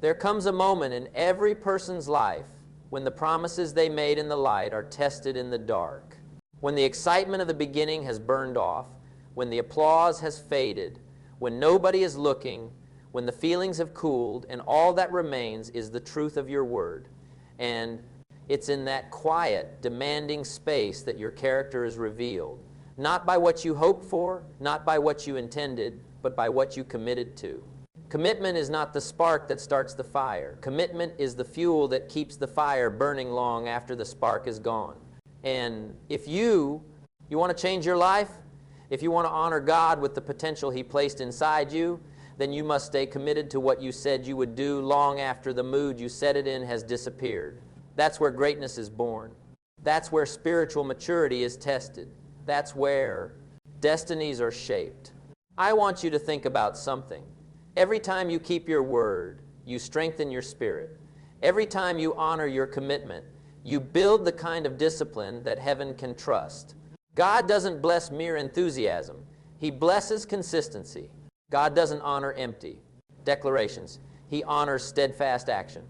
There comes a moment in every person's life when the promises they made in the light are tested in the dark, when the excitement of the beginning has burned off, when the applause has faded, when nobody is looking, when the feelings have cooled, and all that remains is the truth of your word. And it's in that quiet, demanding space that your character is revealed, not by what you hoped for, not by what you intended, but by what you committed to. Commitment is not the spark that starts the fire. Commitment is the fuel that keeps the fire burning long after the spark is gone. And if you want to change your life, if you want to honor God with the potential He placed inside you, then you must stay committed to what you said you would do long after the mood you set it in has disappeared. That's where greatness is born. That's where spiritual maturity is tested. That's where destinies are shaped. I want you to think about something. Every time you keep your word, you strengthen your spirit. Every time you honor your commitment, you build the kind of discipline that heaven can trust. God doesn't bless mere enthusiasm. He blesses consistency. God doesn't honor empty declarations. He honors steadfast action.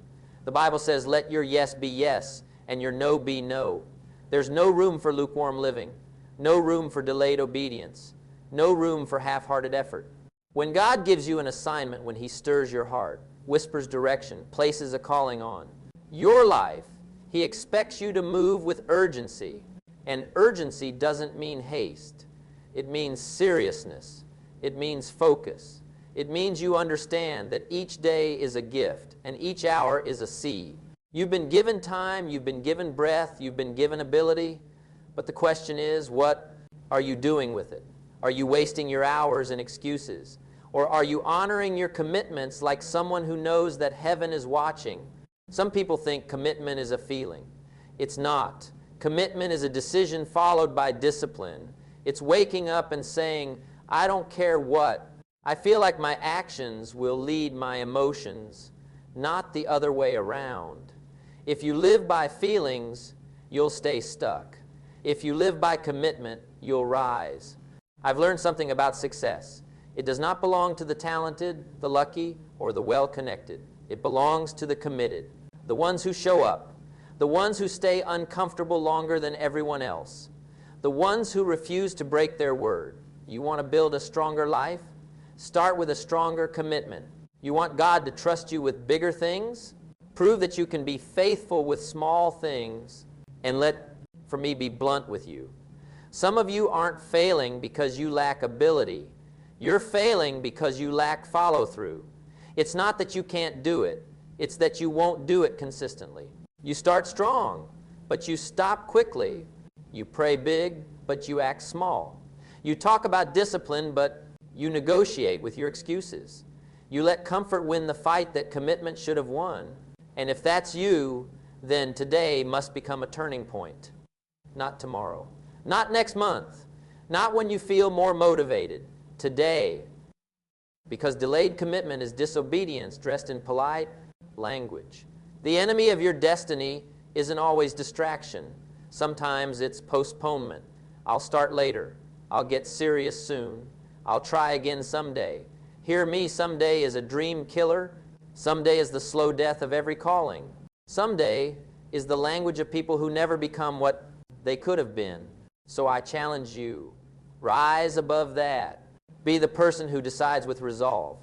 The Bible says, let your yes be yes and your no be no. There's no room for lukewarm living, no room for delayed obedience, no room for half-hearted effort. When God gives you an assignment, when He stirs your heart, whispers direction, places a calling on your life, He expects you to move with urgency. And urgency doesn't mean haste. It means seriousness. It means focus. It means you understand that each day is a gift and each hour is a seed. You've been given time, you've been given breath, you've been given ability, but the question is, what are you doing with it? Are you wasting your hours in excuses? Or are you honoring your commitments like someone who knows that heaven is watching? Some people think commitment is a feeling. It's not. Commitment is a decision followed by discipline. It's waking up and saying, I don't care what. I feel like my actions will lead my emotions, not the other way around. If you live by feelings, you'll stay stuck. If you live by commitment, you'll rise. I've learned something about success. It does not belong to the talented, the lucky, or the well-connected. It belongs to the committed, the ones who show up, the ones who stay uncomfortable longer than everyone else, the ones who refuse to break their word. You want to build a stronger life? Start with a stronger commitment. You want God to trust you with bigger things? Prove that you can be faithful with small things, and let, for me, be blunt with you. Some of you aren't failing because you lack ability. You're failing because you lack follow-through. It's not that you can't do it. It's that you won't do it consistently. You start strong, but you stop quickly. You pray big, but you act small. You talk about discipline, but you negotiate with your excuses. You let comfort win the fight that commitment should have won. And if that's you, then today must become a turning point. Not tomorrow. Not next month. Not when you feel more motivated. Today. Because delayed commitment is disobedience dressed in polite language. The enemy of your destiny isn't always distraction. Sometimes it's postponement. I'll start later. I'll get serious soon. I'll try again someday. Hear me, someday is a dream killer. Someday is the slow death of every calling. Someday is the language of people who never become what they could have been. So I challenge you, rise above that. Be the person who decides with resolve.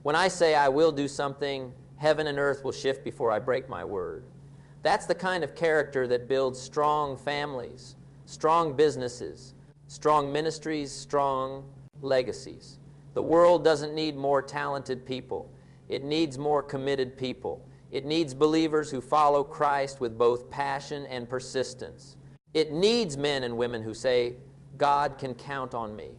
When I say I will do something, heaven and earth will shift before I break my word. That's the kind of character that builds strong families, strong businesses, strong ministries, strong legacies. The world doesn't need more talented people. It needs more committed people. It needs believers who follow Christ with both passion and persistence. It needs men and women who say, God can count on me.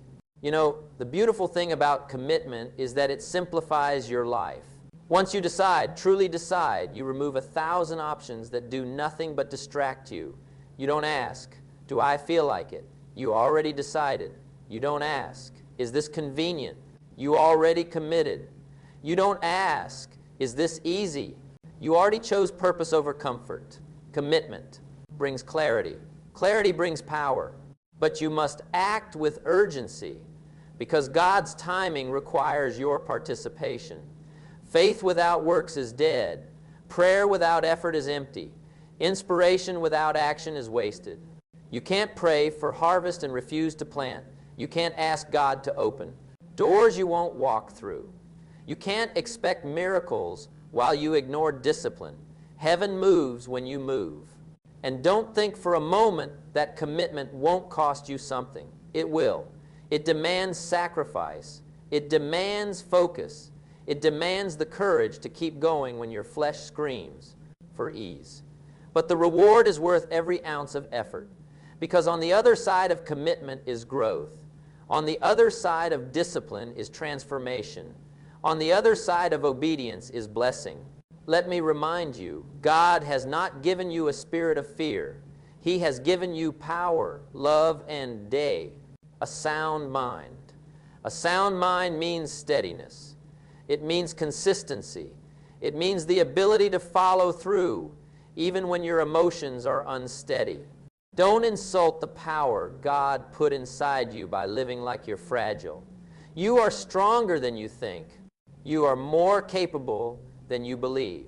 You know, the beautiful thing about commitment is that it simplifies your life. Once you decide, truly decide, you remove 1,000 options that do nothing but distract you. You don't ask, do I feel like it? You already decided. You don't ask, is this convenient? You already committed. You don't ask, is this easy? You already chose purpose over comfort. Commitment brings clarity. Clarity brings power. But you must act with urgency because God's timing requires your participation. Faith without works is dead. Prayer without effort is empty. Inspiration without action is wasted. You can't pray for harvest and refuse to plant. You can't ask God to open doors you won't walk through. You can't expect miracles while you ignore discipline. Heaven moves when you move. And don't think for a moment that commitment won't cost you something. It will. It demands sacrifice. It demands focus. It demands the courage to keep going when your flesh screams for ease. But the reward is worth every ounce of effort, because on the other side of commitment is growth. On the other side of discipline is transformation. On the other side of obedience is blessing. Let me remind you, God has not given you a spirit of fear. He has given you power, love, and a sound mind. A sound mind means steadiness. It means consistency. It means the ability to follow through, even when your emotions are unsteady. Don't insult the power God put inside you by living like you're fragile. You are stronger than you think. You are more capable than you believe.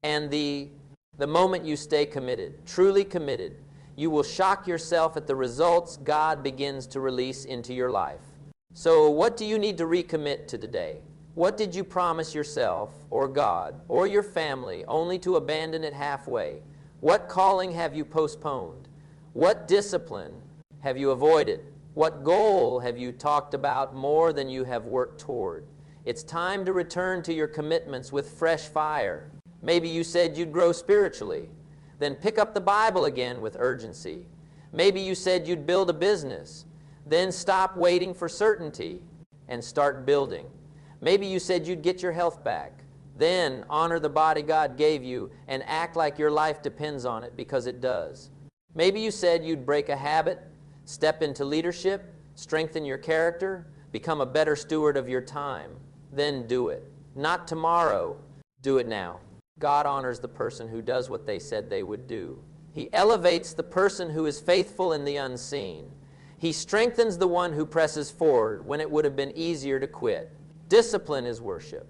And the moment you stay committed, truly committed, you will shock yourself at the results God begins to release into your life. So what do you need to recommit to today? What did you promise yourself or God or your family only to abandon it halfway? What calling have you postponed? What discipline have you avoided? What goal have you talked about more than you have worked toward? It's time to return to your commitments with fresh fire. Maybe you said you'd grow spiritually. Then pick up the Bible again with urgency. Maybe you said you'd build a business. Then stop waiting for certainty and start building. Maybe you said you'd get your health back. Then honor the body God gave you and act like your life depends on it, because it does. Maybe you said you'd break a habit, step into leadership, strengthen your character, become a better steward of your time. Then do it. Not tomorrow. Do it now. God honors the person who does what they said they would do. He elevates the person who is faithful in the unseen. He strengthens the one who presses forward when it would have been easier to quit. Discipline is worship.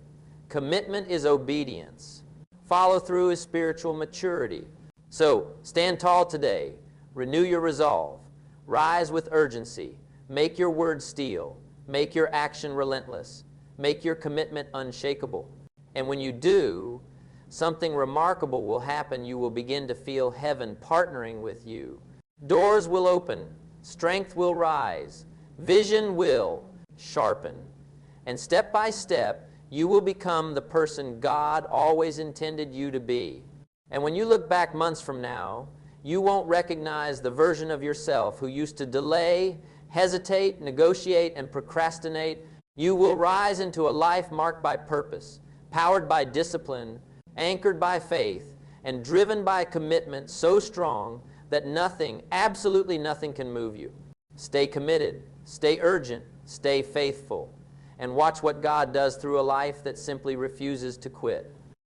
Commitment is obedience. Follow through is spiritual maturity. So, stand tall today. Renew your resolve. Rise with urgency. Make your word steel. Make your action relentless. Make your commitment unshakable. And when you do, something remarkable will happen. You will begin to feel heaven partnering with you. Doors will open. Strength will rise. Vision will sharpen. And step by step, you will become the person God always intended you to be. And when you look back months from now, you won't recognize the version of yourself who used to delay, hesitate, negotiate, and procrastinate. You will rise into a life marked by purpose, powered by discipline, anchored by faith, and driven by commitment so strong that nothing, absolutely nothing, can move you. Stay committed, stay urgent, stay faithful, and watch what God does through a life that simply refuses to quit.